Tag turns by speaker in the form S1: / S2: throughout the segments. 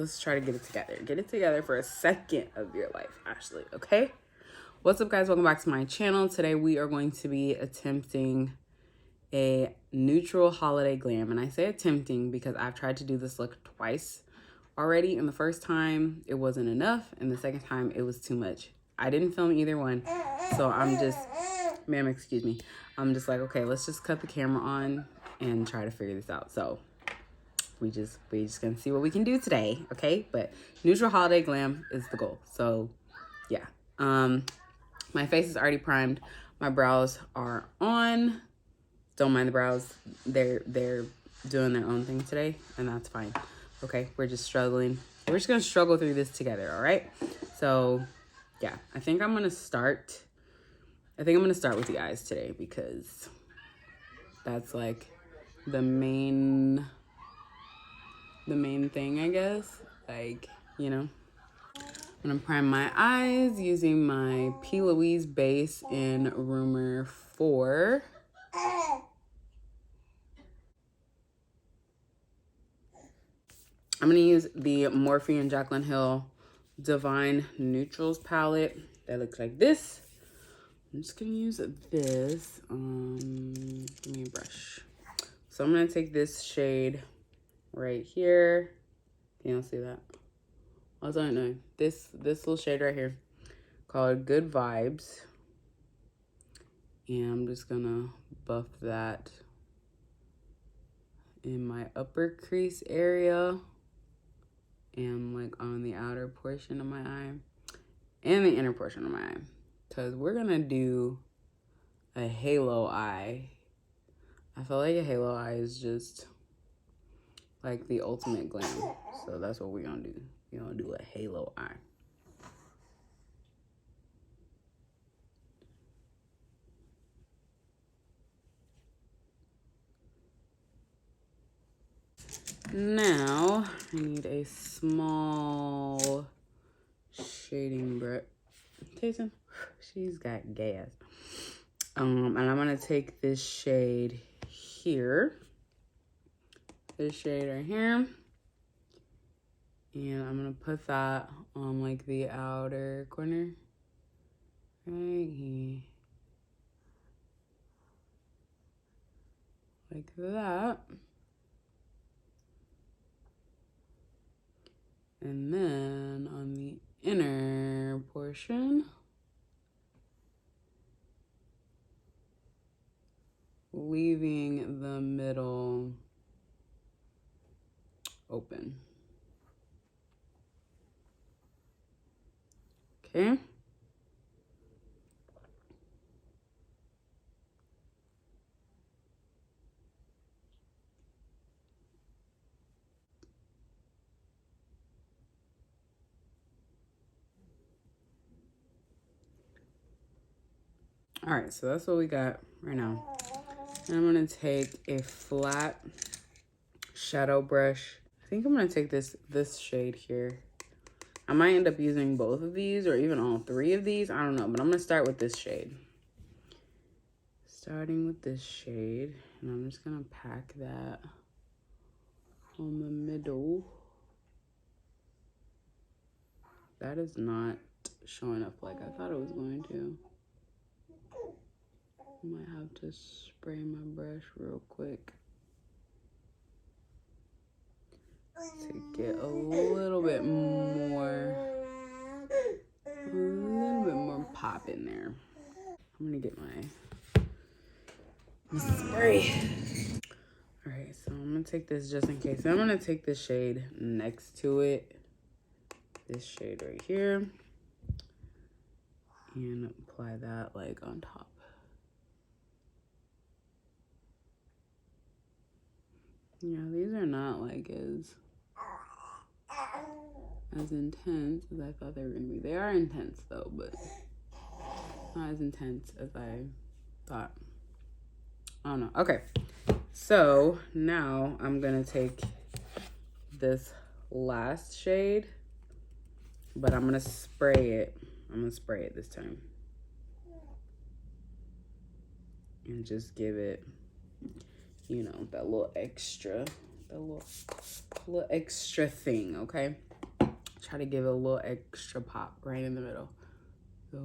S1: let's try to get it together. Get it together for a second of your life, Ashley, okay? What's up, guys? Welcome back to my channel. Today we are going to be attempting a neutral holiday glam. And I say attempting because I've tried to do this look twice already. And the first time it wasn't enough, and the second time it was too much. I didn't film either one, so I'm just, ma'am, excuse me. I'm just like, okay, let's just cut the camera on and try to figure this out. So we just gonna see what we can do today, okay? But neutral holiday glam is the goal. So yeah, my face is already primed. My brows are on. Don't mind the brows. They're doing their own thing today, and that's fine. Okay, we're just struggling. We're just gonna struggle through this together, all right? So yeah, I think I'm gonna start with the eyes today because that's like the main thing, I guess. Like, you know, I'm gonna prime my eyes using my P. Louise base in Rumor 4. I'm gonna use the Morphe and Jaclyn Hill Divine Neutrals palette that looks like this. I'm just gonna use this. Give me a brush. So I'm gonna take this shade right here. You don't see that? I don't know. This little shade right here called Good Vibes. And I'm just gonna buff that in my upper crease area and like on the outer portion of my eye and the inner portion of my eye. Because we're gonna do a halo eye. I feel like a halo eye is just like the ultimate glam. So that's what we're gonna do. We're gonna do a halo eye. Now, I need a small shading brush. Jason, she's got gas. And I'm gonna take this shade here. This shade right here. And I'm gonna put that on like the outer corner. Right here. Like that. And then on the inner portion, leaving the middle open. Okay. All right, so that's what we got right now. And I'm gonna take a flat shadow brush. I think I'm gonna take this shade here. I might end up using both of these or even all three of these. I don't know, but I'm gonna start with this shade. Starting with this shade, and I'm just gonna pack that on the middle. That is not showing up like I thought it was going to. I might have to spray my brush real quick to get a little bit more pop in there. I'm gonna get my spray. All right, so I'm gonna take this just in case. I'm gonna take this shade next to it, this shade right here, and apply that like on top. Yeah, these are not like as intense as I thought they were gonna be. They are intense though, but not as intense as I thought. I don't know. Okay, so now I'm gonna take this last shade, but I'm gonna spray it. I'm gonna spray it this time. And just give it, you know, that little extra thing, okay? Try to give it a little extra pop right in the middle. So,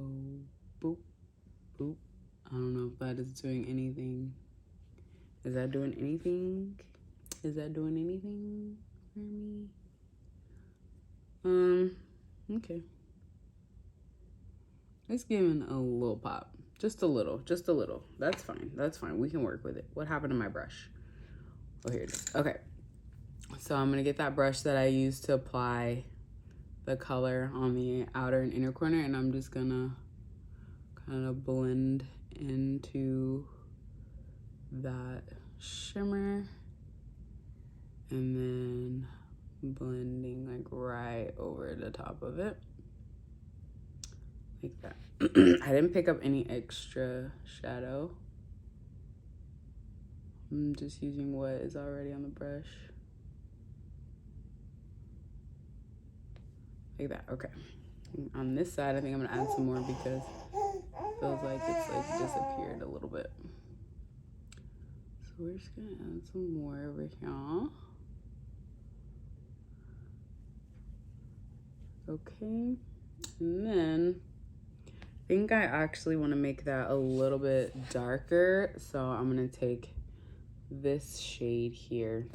S1: boop, boop. I don't know if that is doing anything. Is that doing anything? Is that doing anything for me? Okay. It's giving a little pop. Just a little, just a little. That's fine, that's fine. We can work with it. What happened to my brush? Oh, here it is. Okay. So I'm gonna get that brush that I used to apply the color on the outer and inner corner, and I'm just gonna kind of blend into that shimmer, and then blending like right over the top of it, like that. I didn't pick up any extra shadow. I'm just using what is already on the brush. Like that, okay. On this side, I think I'm gonna add some more because it feels like it's like disappeared a little bit. So we're just gonna add some more over here. Okay, and then I think I actually wanna make that a little bit darker. So I'm gonna take this shade here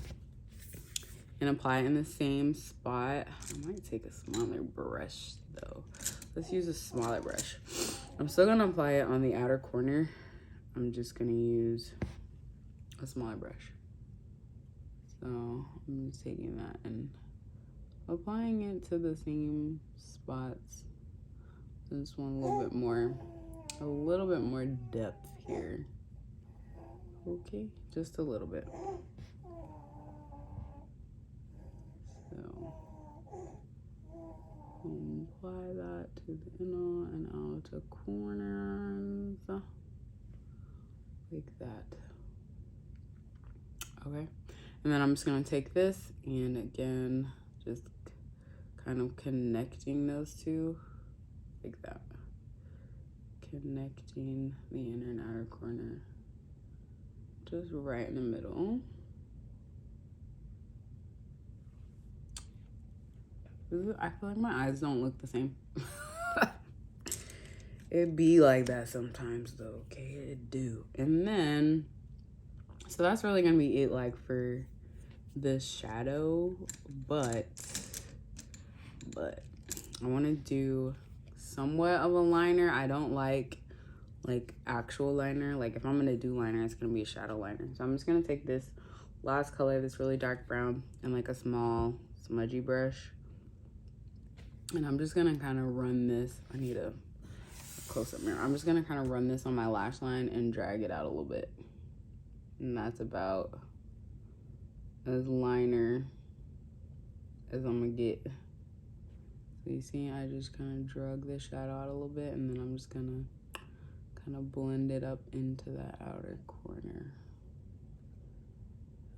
S1: and apply it in the same spot. I might take a smaller brush though. Let's use a smaller brush. I'm still gonna apply it on the outer corner. I'm just gonna use a smaller brush. So I'm just taking that and applying it to the same spots. This one a little bit more depth here. Okay, just a little bit. So apply that to the inner and outer corners, like that. Okay, and then I'm just gonna take this and again, just kind of connecting those two, like that. Connecting the inner and outer corner, just right in the middle. I feel like my eyes don't look the same. It be like that sometimes though, okay? It do. And then, so that's really gonna be it like for the shadow, but I wanna do somewhat of a liner. I don't like actual liner. Like if I'm gonna do liner, it's gonna be a shadow liner. So I'm just gonna take this last color, this really dark brown, and like a small smudgy brush. And I'm just gonna kind of run this. I need a close-up mirror. I'm just gonna kind of run this on my lash line and drag it out a little bit. And that's about as liner as I'm gonna get. So you see, I just kind of drug the shadow out a little bit, and then I'm just gonna kind of blend it up into that outer corner.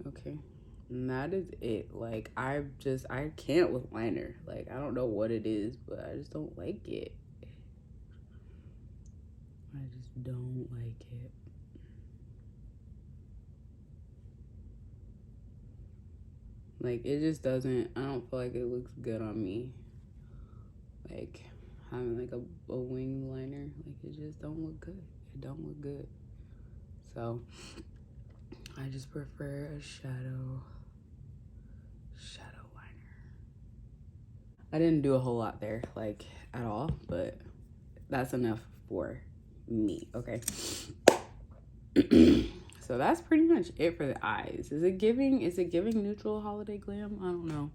S1: Okay. And that is it. Like I can't with liner. Like I don't know what it is, but I just don't like it. I just don't like it. Like it just doesn't, I don't feel like it looks good on me. Like having like a wing liner, like it just don't look good. It don't look good. So I just prefer a shadow liner. I didn't do a whole lot there, like at all, but that's enough for me, okay? So that's pretty much it for the eyes. Is it giving neutral holiday glam? I don't know.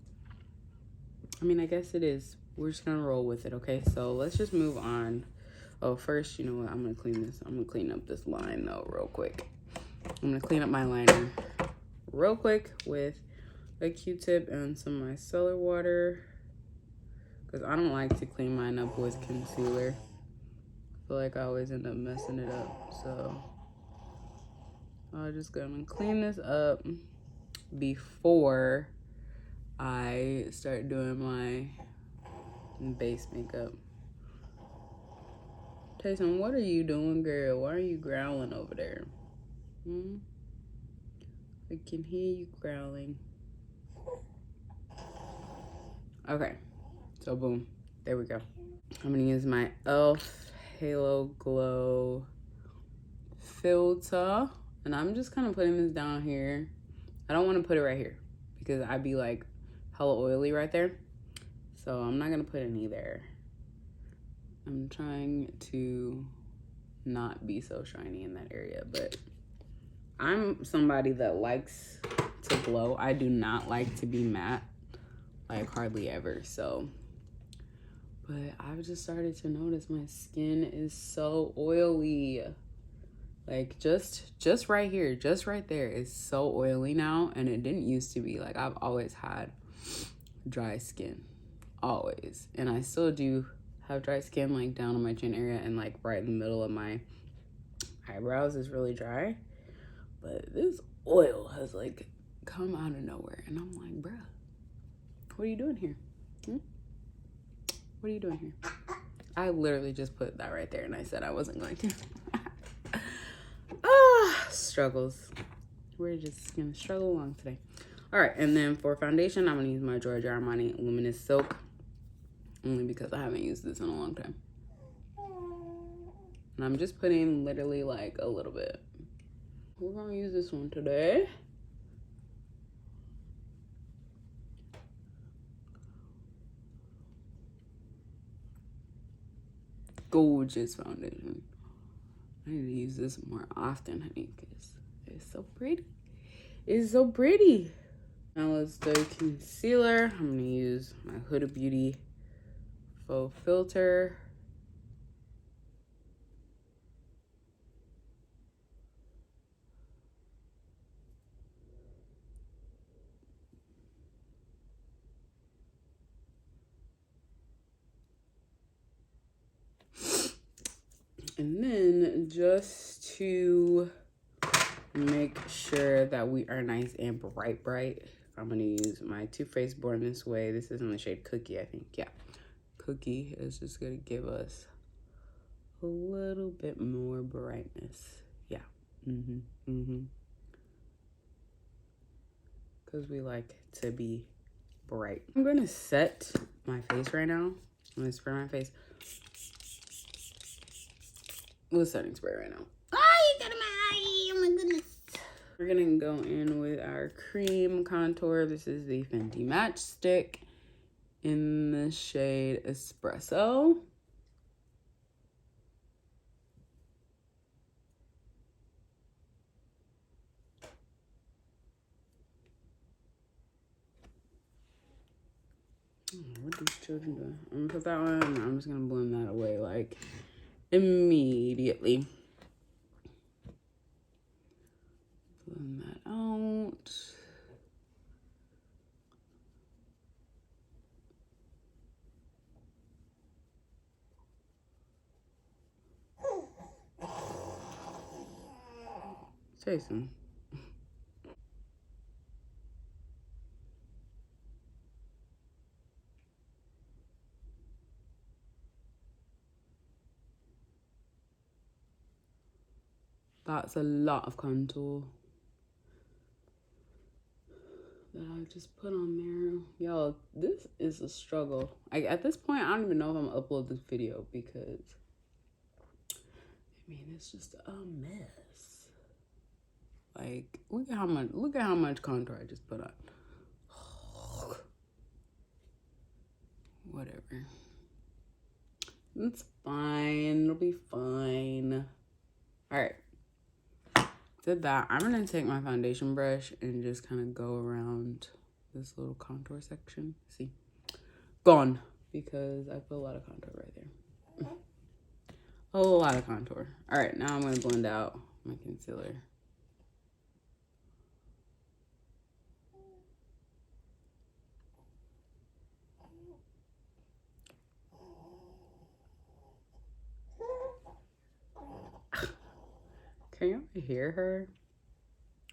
S1: I mean, I guess it is. We're just gonna roll with it, okay? So let's just move on. Oh, first, you know what? I'm gonna clean this. I'm gonna clean up this line though real quick. I'm gonna clean up my liner real quick with a Q-tip and some micellar water, because I don't like to clean mine up with concealer. I feel like I always end up messing it up. So I'm just gonna clean this up before I start doing my base makeup. Tayson, what are you doing, girl? Why are you growling over there? I can hear you growling. Okay, So boom, there we go. I'm gonna use my e.l.f. Halo Glow filter, and I'm just kind of putting this down here. I don't want to put it right here because I'd be like hella oily right there, so I'm not gonna put any there. I'm trying to not be so shiny in that area, but I'm somebody that likes to glow. I do not like to be matte, like hardly ever. So, but I've just started to notice my skin is so oily. Like just right here, just right there is so oily now, and it didn't used to be. Like I've always had dry skin, always, and I still do have dry skin, like down on my chin area and like right in the middle of my eyebrows is really dry. But this oil has like come out of nowhere, and I'm like, bruh, what are you doing here? What are you doing here? I literally just put that right there, and I said I wasn't going to. Struggles. We're just gonna struggle along today. All right, and then for foundation, I'm gonna use my Giorgio Armani Luminous Silk, only because I haven't used this in a long time. And I'm just putting literally like a little bit. We're gonna use this one today. Gorgeous foundation. I need to use this more often, honey, because it's so pretty. It's so pretty. Now let's do concealer. I'm gonna use my Huda Beauty Faux Filter. And then just to make sure that we are nice and bright, I'm gonna use my Too Faced Born This Way. This is in the shade Cookie, I think. Yeah, Cookie is just gonna give us a little bit more brightness. Yeah, because we like to be bright. I'm gonna set my face right now. I'm gonna spray my face with setting spray right now. Oh, you got in my eye. Oh my goodness. We're gonna go in with our cream contour. This is the Fenty Matchstick in the shade Espresso. What are these children doing? I'm gonna put that one, and I'm just gonna blend that away like immediately. Blend that out. Jason. That's a lot of contour that I just put on there. Y'all, this is a struggle. At this point, I don't even know if I'm gonna upload this video because, I mean, it's just a mess. Like, look at how much contour I just put on. Whatever. It's fine. It'll be fine. All right. Did that. I'm gonna take my foundation brush and just kind of go around this little contour section. See, gone, because I put a lot of contour right there. A lot of contour. All right, now I'm gonna blend out my concealer. Can y'all hear her?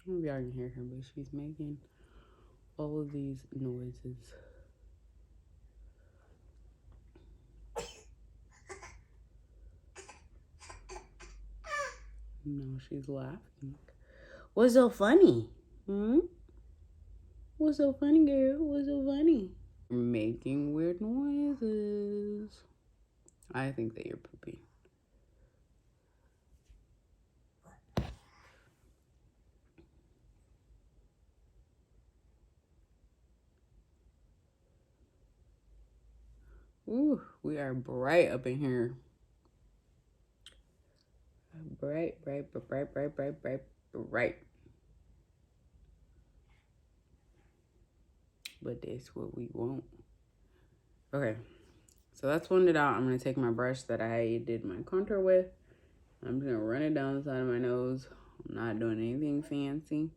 S1: Maybe y'all can hear her, but she's making all of these noises. No, she's laughing. What's so funny? What's so funny, girl? What's so funny? making weird noises. I think that you're pooping. Ooh, we are bright up in here. Bright. But that's what we want. Okay, so that's blended out. I'm going to take my brush that I did my contour with. I'm just going to run it down the side of my nose. I'm not doing anything fancy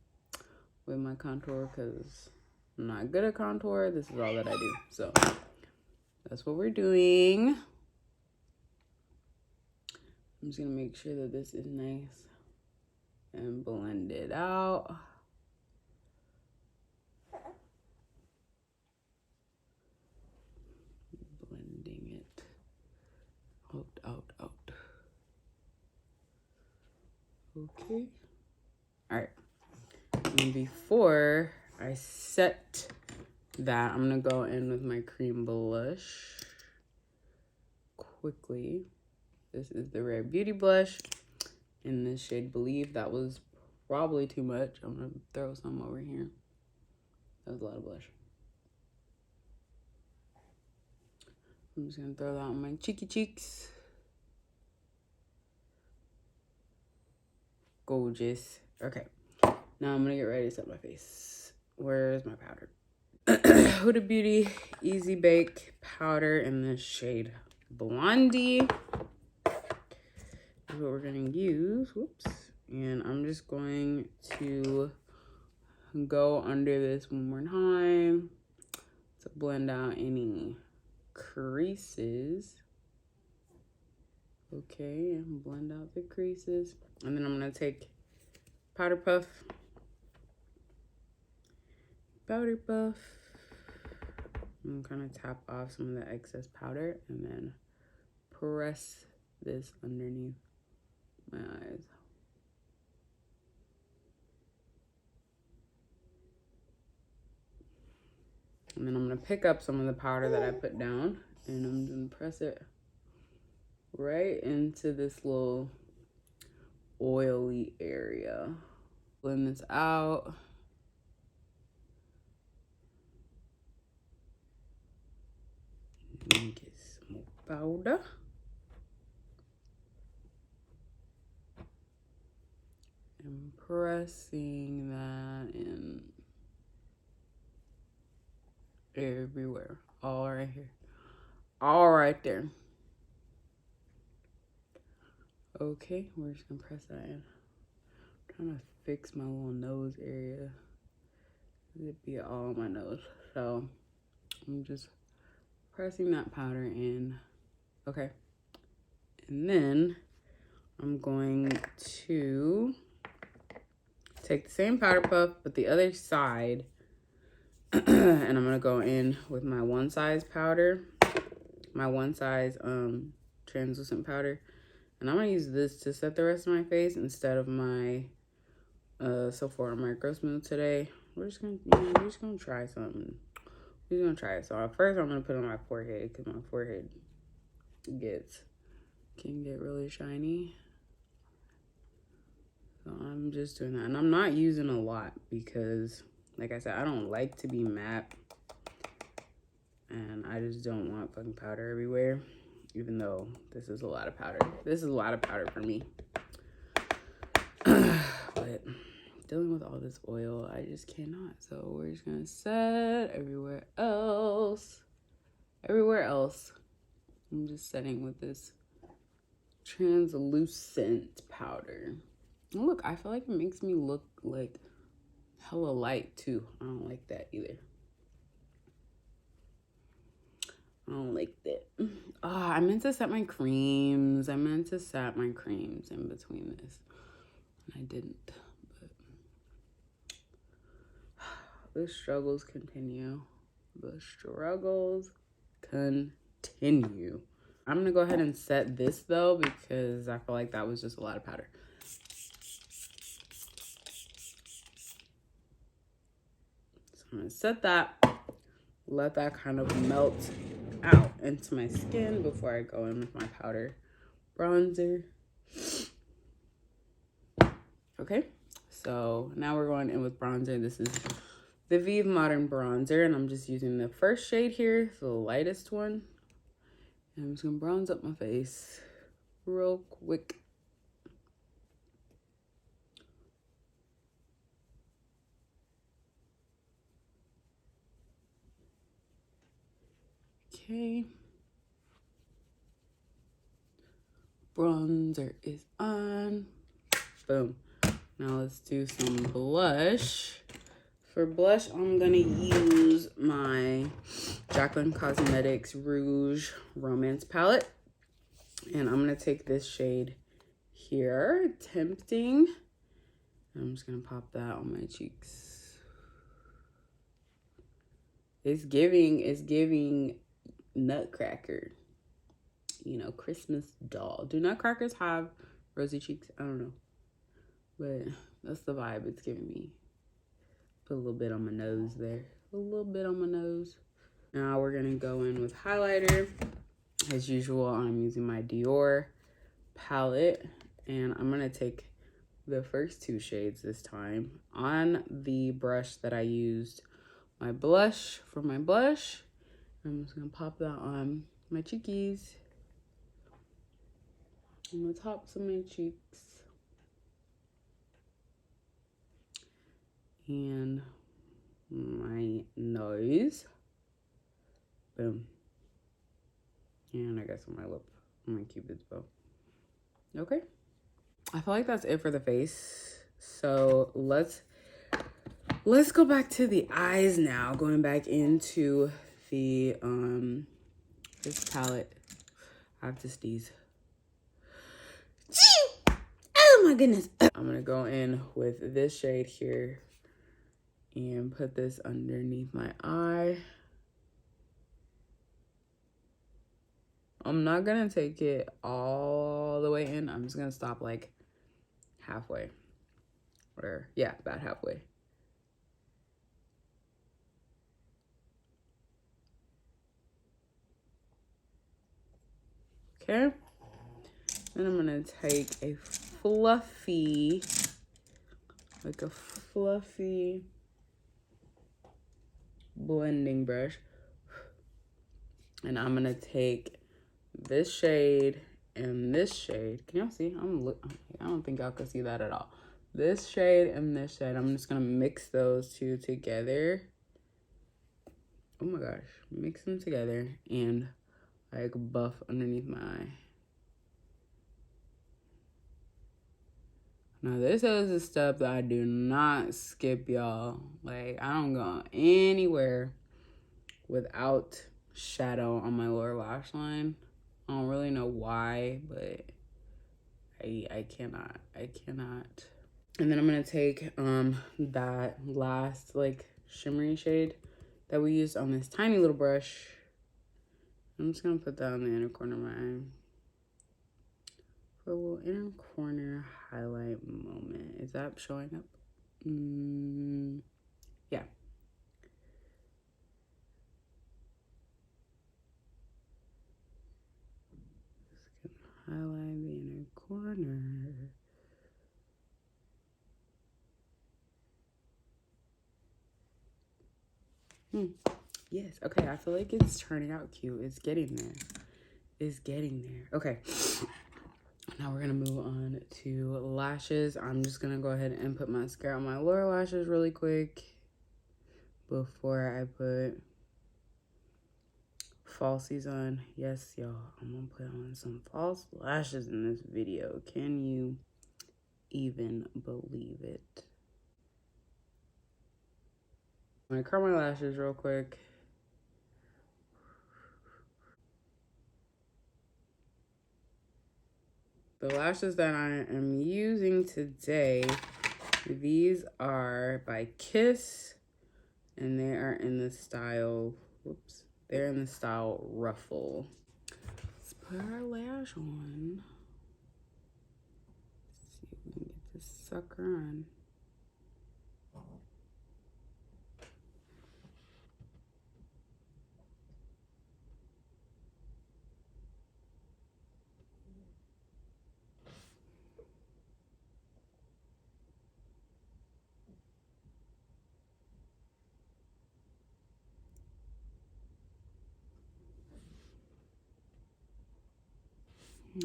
S1: with my contour because I'm not good at contour. This is all that I do. So that's what we're doing. I'm just going to make sure that this is nice and blended out. Blending it out. Okay. All right. And before I set that, I'm going to go in with my cream blush quickly. This is the Rare Beauty blush in the shade Believe. That was probably too much. I'm going to throw some over here. That was a lot of blush. I'm just going to throw that on my cheeky cheeks. Gorgeous. Okay. Now I'm going to get ready to set my face. Where's my powder? Huda Beauty Easy Bake powder in the shade Blondie. Is what we're going to use. Whoops. And I'm just going to go under this one more time to blend out any creases. Okay, and blend out the creases. And then I'm going to take powder puff. And kind of tap off some of the excess powder and then press this underneath my eyes. And then I'm going to pick up some of the powder that I put down and I'm going to press it right into this little oily area. Blend this out. And get some more powder. And pressing that in everywhere. All right here. All right there. Okay, we're just gonna press that in. I'm trying to fix my little nose area. It'd be all on my nose. So I'm just pressing that powder in. Okay. And then I'm going to take the same powder puff, but the other side, and I'm gonna go in with my one size powder, my one size translucent powder, and I'm gonna use this to set the rest of my face instead of my Sephora Micro Smooth today. We're just gonna try something. We're gonna try it. So first I'm gonna put it on my forehead because my forehead can get really shiny. So I'm just doing that. And I'm not using a lot because, like I said, I don't like to be matte. And I just don't want fucking powder everywhere. Even though this is a lot of powder. This is a lot of powder for me. But dealing with all this oil, I just cannot. So we're just going to set everywhere else. Everywhere else. I'm just setting with this translucent powder. And look, I feel like it makes me look like hella light too. I don't like that either. I don't like that. I meant to set my creams. I meant to set my creams in between this. And I didn't. But the struggles continue. The struggles continue. I'm going to go ahead and set this though because I feel like that was just a lot of powder. So I'm going to set that. let that kind of melt out into my skin before I go in with my powder bronzer. Okay, so now we're going in with bronzer. This is the Vive Modern Bronzer, and I'm just using the first shade here, the lightest one. And I'm just gonna bronze up my face real quick. Okay. Bronzer is on. Boom. Now let's do some blush. For blush, I'm gonna use my Jacqueline Cosmetics Rouge Romance palette. And I'm gonna take this shade here, Tempting. I'm just gonna pop that on my cheeks. It's giving Nutcracker. You know, Christmas doll. Do Nutcrackers have rosy cheeks? I don't know. But that's the vibe it's giving me. Put a little bit on my nose there. A little bit on my nose. Now we're gonna go in with highlighter. As usual, I'm using my Dior palette. And I'm gonna take the first two shades this time on the brush that I used my blush for my blush. I'm just gonna pop that on my cheekies, on the tops of my cheeks, and my nose. Boom. And I guess on my lip, on my cupid's bow. Okay. I feel like that's it for the face. So let's go back to the eyes now. Going back into the this palette. I have to sneeze. Oh my goodness. I'm gonna go in with this shade here and put this underneath my eye. I'm not gonna take it all the way in. I'm just gonna stop like halfway. Or yeah, about halfway. Okay. Then I'm gonna take a fluffy blending brush. And I'm gonna take this shade and this shade. Can y'all see? I don't think y'all can see that at all. This shade and this shade. I'm just gonna mix those two together. Oh my gosh. Mix them together and like buff underneath my eye. Now this is a step that I do not skip, y'all. Like I don't go anywhere without shadow on my lower lash line. I don't really know why, but I cannot. And then I'm gonna take that last like shimmery shade that we used on this tiny little brush. I'm just gonna put that on the inner corner of my eye for a little inner corner highlight moment. Is that showing up? Yeah. Just gonna highlight the inner corner. Yes. Okay. I feel like it's turning out cute. It's getting there. Okay. Now we're gonna move on to lashes. I'm just gonna go ahead and put mascara on my lower lashes really quick before I put falsies on. Yes, y'all. I'm gonna put on some false lashes in this video. Can you even believe it? I'm gonna curl my lashes real quick. The lashes that I am using today, these are by Kiss, and they are in the style, they're in the style Ruffle. Let's put our lash on. Let's see if we can get this sucker on. So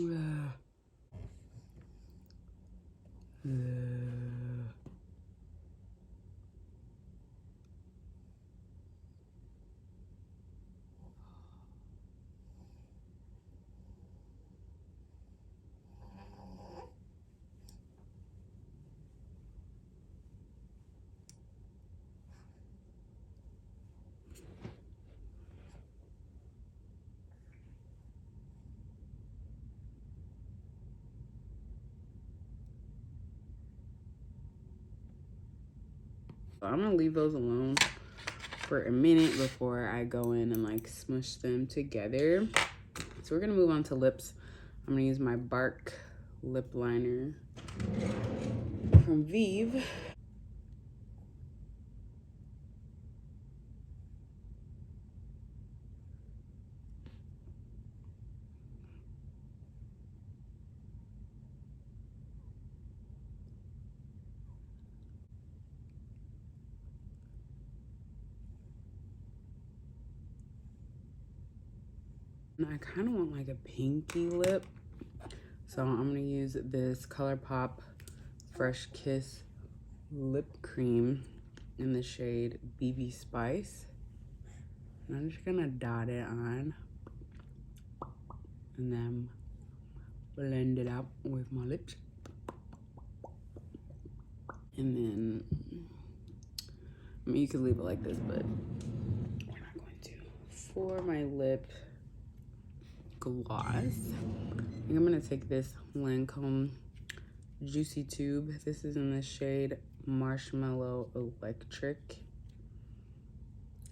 S1: I'm gonna leave those alone for a minute before I go in and like smush them together. So we're gonna move on to lips. I'm gonna use my Bark lip liner from Vive. And I kind of want like a pinky lip. So I'm gonna use this ColourPop Fresh Kiss lip cream in the shade BB Spice. And I'm just gonna dot it on and then blend it out with my lips. And then, I mean, you could leave it like this, but we're not going to. For my lip gloss, I think I'm gonna take this Lancome Juicy Tube. This is in the shade Marshmallow Electric.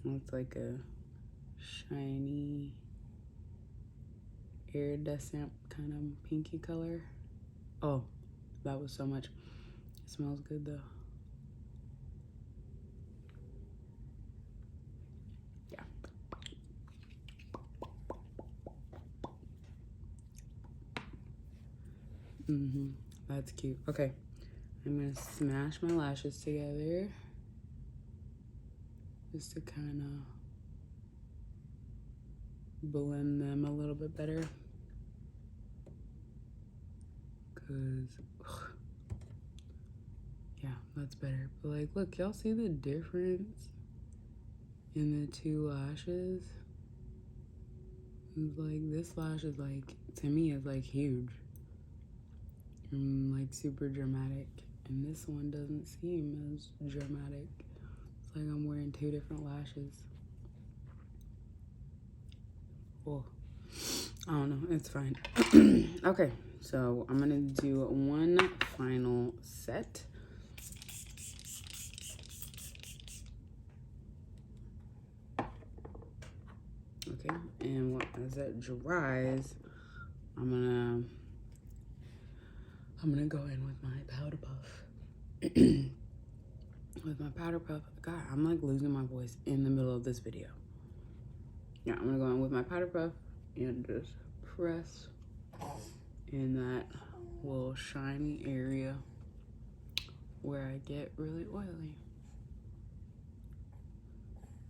S1: It's like a shiny, iridescent kind of pinky color. Oh, that was so much. It smells good though. Yeah. That's cute. Okay, I'm gonna smash my lashes together just to kind of blend them a little bit better. Cause, yeah, that's better. But like, look, y'all see the difference in the two lashes? It's like, this lash is like, to me, is like huge. And like super dramatic. And this one doesn't seem as dramatic. It's like I'm wearing two different lashes. Well, I don't know, it's fine. Okay, so I'm gonna do one final set. Okay, and as that dries, I'm gonna go in with my powder puff. With my powder puff, God, I'm like losing my voice in the middle of this video. Yeah, I'm gonna go in with my powder puff and just press in that little shiny area where I get really oily.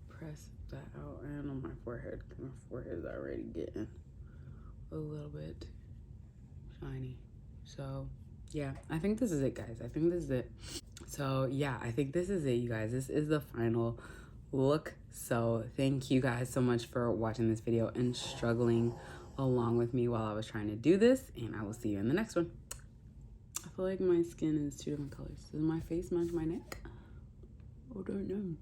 S1: Press that out and on my forehead, because my forehead is already getting a little bit shiny. So yeah, I think this is it, guys. I think this is it. So yeah, I think this is it, you guys. This is the final look. So thank you guys so much for watching this video and struggling along with me while I was trying to do this, and I will see you in the next one. I feel like my skin is two different colors. Does my face match my neck? I don't know.